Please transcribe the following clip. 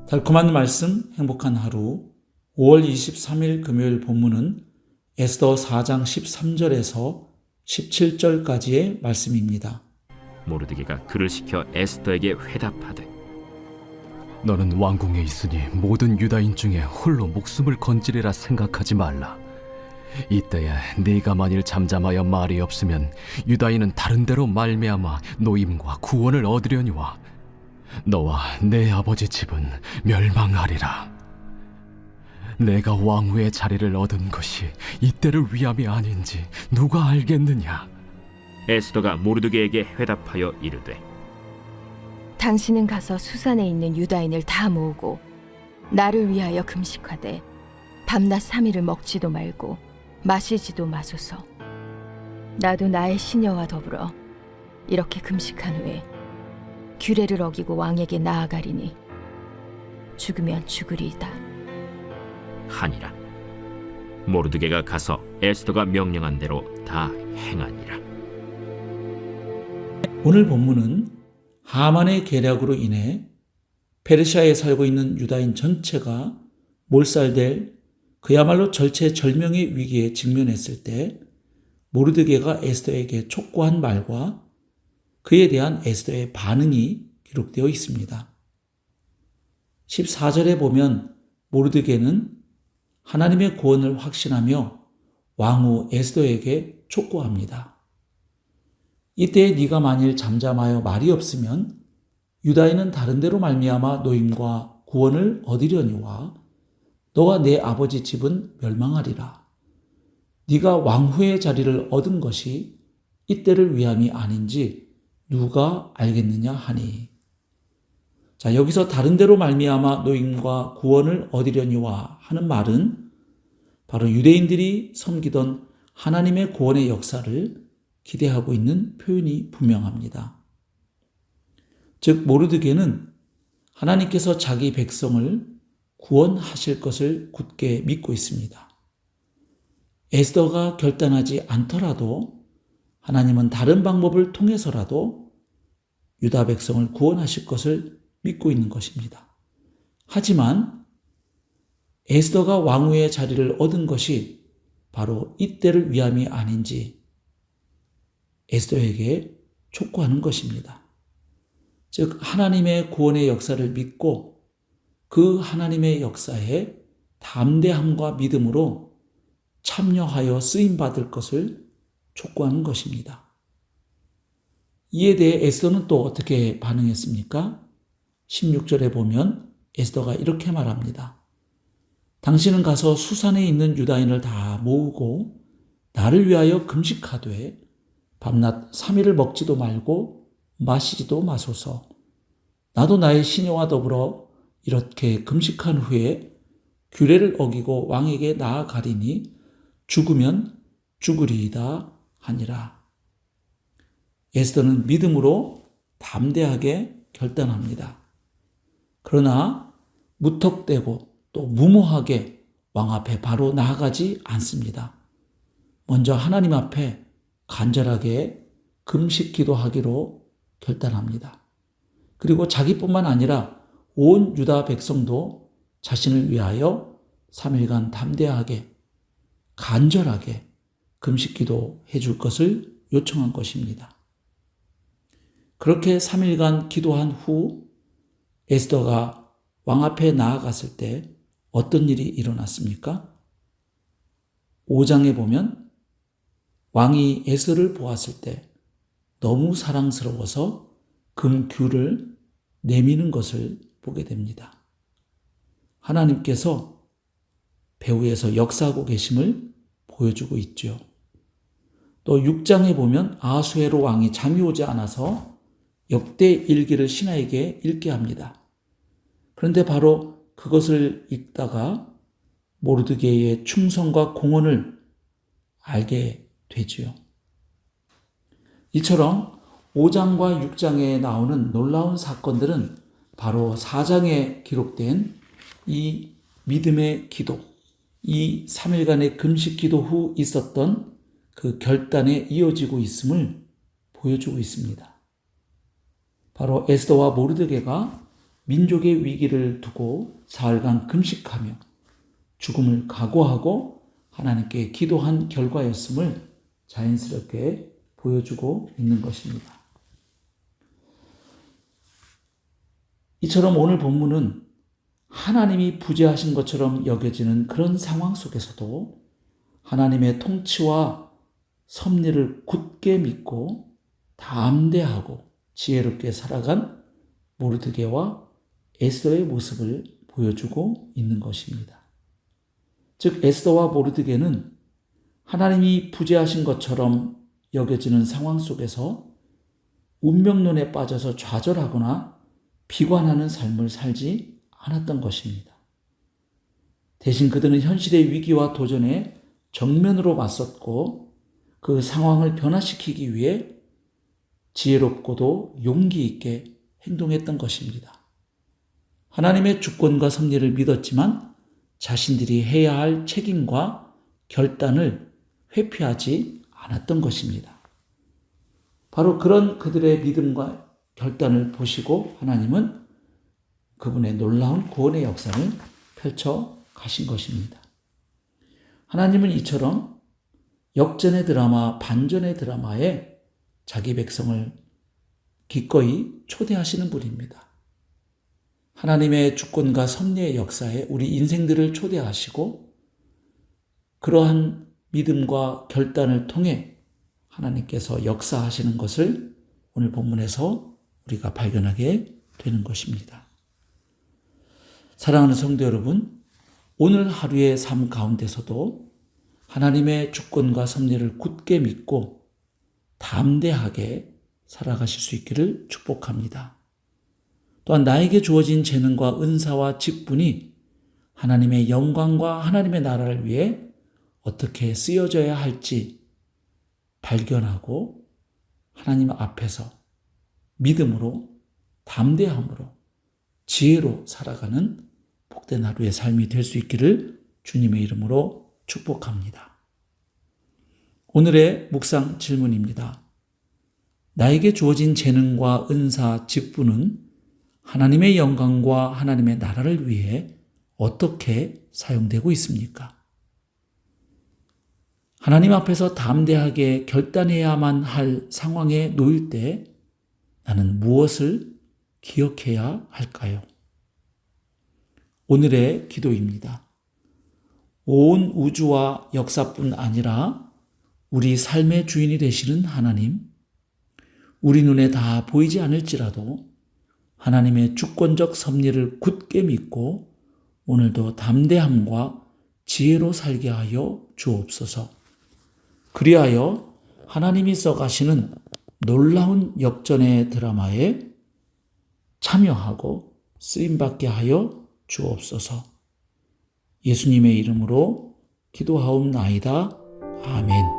달콤한 말씀, 행복한 하루. 5월 23일 금요일 본문은 에스더 4장 13절에서 17절까지의 말씀입니다. 모르드게가 그를 시켜 에스더에게 회답하되, 너는 왕궁에 있으니 모든 유다인 중에 홀로 목숨을 건지리라 생각하지 말라. 이때에 네가 만일 잠잠하여 말이 없으면 유다인은 다른 데로 말미암아 노임과 구원을 얻으려니와 너와 내 아버지 집은 멸망하리라. 내가 왕후의 자리를 얻은 것이 이때를 위함이 아닌지 누가 알겠느냐? 에스더가 모르드게에게 회답하여 이르되, 당신은 가서 수산에 있는 유다인을 다 모으고 나를 위하여 금식하되 밤낮 3일을 먹지도 말고 마시지도 마소서. 나도 나의 시녀와 더불어 이렇게 금식한 후에 규례를 어기고 왕에게 나아가리니 죽으면 죽으리이다 하니라. 모르드게가 가서 에스더가 명령한 대로 다 행하니라. 오늘 본문은 하만의 계략으로 인해 페르시아에 살고 있는 유다인 전체가 몰살될 그야말로 절체절명의 위기에 직면했을 때 모르드게가 에스더에게 촉구한 말과 그에 대한 에스더의 반응이 기록되어 있습니다. 14절에 보면 모르드게는 하나님의 구원을 확신하며 왕후 에스더에게 촉구합니다. 이때 네가 만일 잠잠하여 말이 없으면 유다인은 다른 데로 말미암아 노임과 구원을 얻으려니와 너와 내 아버지 집은 멸망하리라. 네가 왕후의 자리를 얻은 것이 이때를 위함이 아닌지 누가 알겠느냐 하니. 자, 여기서 다른 데로 말미암아 노임과 구원을 얻으려니와 하는 말은 바로 유대인들이 섬기던 하나님의 구원의 역사를 기대하고 있는 표현이 분명합니다. 즉 모르드게는 하나님께서 자기 백성을 구원하실 것을 굳게 믿고 있습니다. 에스더가 결단하지 않더라도 하나님은 다른 방법을 통해서라도 유다 백성을 구원하실 것을 믿고 있는 것입니다. 하지만 에스더가 왕후의 자리를 얻은 것이 바로 이때를 위함이 아닌지 에스더에게 촉구하는 것입니다. 즉 하나님의 구원의 역사를 믿고 그 하나님의 역사에 담대함과 믿음으로 참여하여 쓰임받을 것을 촉구하는 것입니다. 이에 대해 에스더는 또 어떻게 반응했습니까? 16절에 보면 에스더가 이렇게 말합니다. 당신은 가서 수산에 있는 유다인을 다 모으고 나를 위하여 금식하되 밤낮 3일을 먹지도 말고 마시지도 마소서. 나도 나의 시녀와 더불어 이렇게 금식한 후에 규례를 어기고 왕에게 나아가리니 죽으면 죽으리이다 하니라. 에스더는 믿음으로 담대하게 결단합니다. 그러나 무턱대고 또 무모하게 왕 앞에 바로 나아가지 않습니다. 먼저 하나님 앞에 간절하게 금식 기도하기로 결단합니다. 그리고 자기뿐만 아니라 온 유다 백성도 자신을 위하여 3일간 담대하게 간절하게 금식 기도해 줄 것을 요청한 것입니다. 그렇게 3일간 기도한 후 에스더가 왕 앞에 나아갔을 때 어떤 일이 일어났습니까? 5장에 보면 왕이 에스더를 보았을 때 너무 사랑스러워서 금규를 내미는 것을 보게 됩니다. 하나님께서 배후에서 역사하고 계심을 보여주고 있죠. 또 6장에 보면 아수에로 왕이 잠이 오지 않아서 역대 일기를 신하에게 읽게 합니다. 그런데 바로 그것을 읽다가 모르드게의 충성과 공헌을 알게 되지요. 이처럼 5장과 6장에 나오는 놀라운 사건들은 바로 4장에 기록된 이 믿음의 기도, 이 3일간의 금식 기도 후 있었던 그 결단에 이어지고 있음을 보여주고 있습니다. 바로 에스더와 모르드게가 민족의 위기를 두고 사흘간 금식하며 죽음을 각오하고 하나님께 기도한 결과였음을 자연스럽게 보여주고 있는 것입니다. 이처럼 오늘 본문은 하나님이 부재하신 것처럼 여겨지는 그런 상황 속에서도 하나님의 통치와 섭리를 굳게 믿고 담대하고 지혜롭게 살아간 모르드게와 에스더의 모습을 보여주고 있는 것입니다. 즉 에스더와 모르드게는 하나님이 부재하신 것처럼 여겨지는 상황 속에서 운명론에 빠져서 좌절하거나 비관하는 삶을 살지 않았던 것입니다. 대신 그들은 현실의 위기와 도전에 정면으로 맞섰고 그 상황을 변화시키기 위해 지혜롭고도 용기 있게 행동했던 것입니다. 하나님의 주권과 섭리를 믿었지만 자신들이 해야 할 책임과 결단을 회피하지 않았던 것입니다. 바로 그런 그들의 믿음과 결단을 보시고 하나님은 그분의 놀라운 구원의 역사를 펼쳐 가신 것입니다. 하나님은 이처럼 역전의 드라마, 반전의 드라마에 자기 백성을 기꺼이 초대하시는 분입니다. 하나님의 주권과 섭리의 역사에 우리 인생들을 초대하시고 그러한 믿음과 결단을 통해 하나님께서 역사하시는 것을 오늘 본문에서 우리가 발견하게 되는 것입니다. 사랑하는 성도 여러분, 오늘 하루의 삶 가운데서도 하나님의 주권과 섭리를 굳게 믿고 담대하게 살아가실 수 있기를 축복합니다. 또한 나에게 주어진 재능과 은사와 직분이 하나님의 영광과 하나님의 나라를 위해 어떻게 쓰여져야 할지 발견하고 하나님 앞에서 믿음으로, 담대함으로, 지혜로 살아가는 복된 하루의 삶이 될 수 있기를 주님의 이름으로 축복합니다. 오늘의 묵상 질문입니다. 나에게 주어진 재능과 은사, 직분은 하나님의 영광과 하나님의 나라를 위해 어떻게 사용되고 있습니까? 하나님 앞에서 담대하게 결단해야만 할 상황에 놓일 때 나는 무엇을 기억해야 할까요? 오늘의 기도입니다. 온 우주와 역사뿐 아니라 우리 삶의 주인이 되시는 하나님, 우리 눈에 다 보이지 않을지라도 하나님의 주권적 섭리를 굳게 믿고 오늘도 담대함과 지혜로 살게 하여 주옵소서. 그리하여 하나님이 써가시는 놀라운 역전의 드라마에 참여하고 쓰임받게 하여 주옵소서. 예수님의 이름으로 기도하옵나이다. 아멘.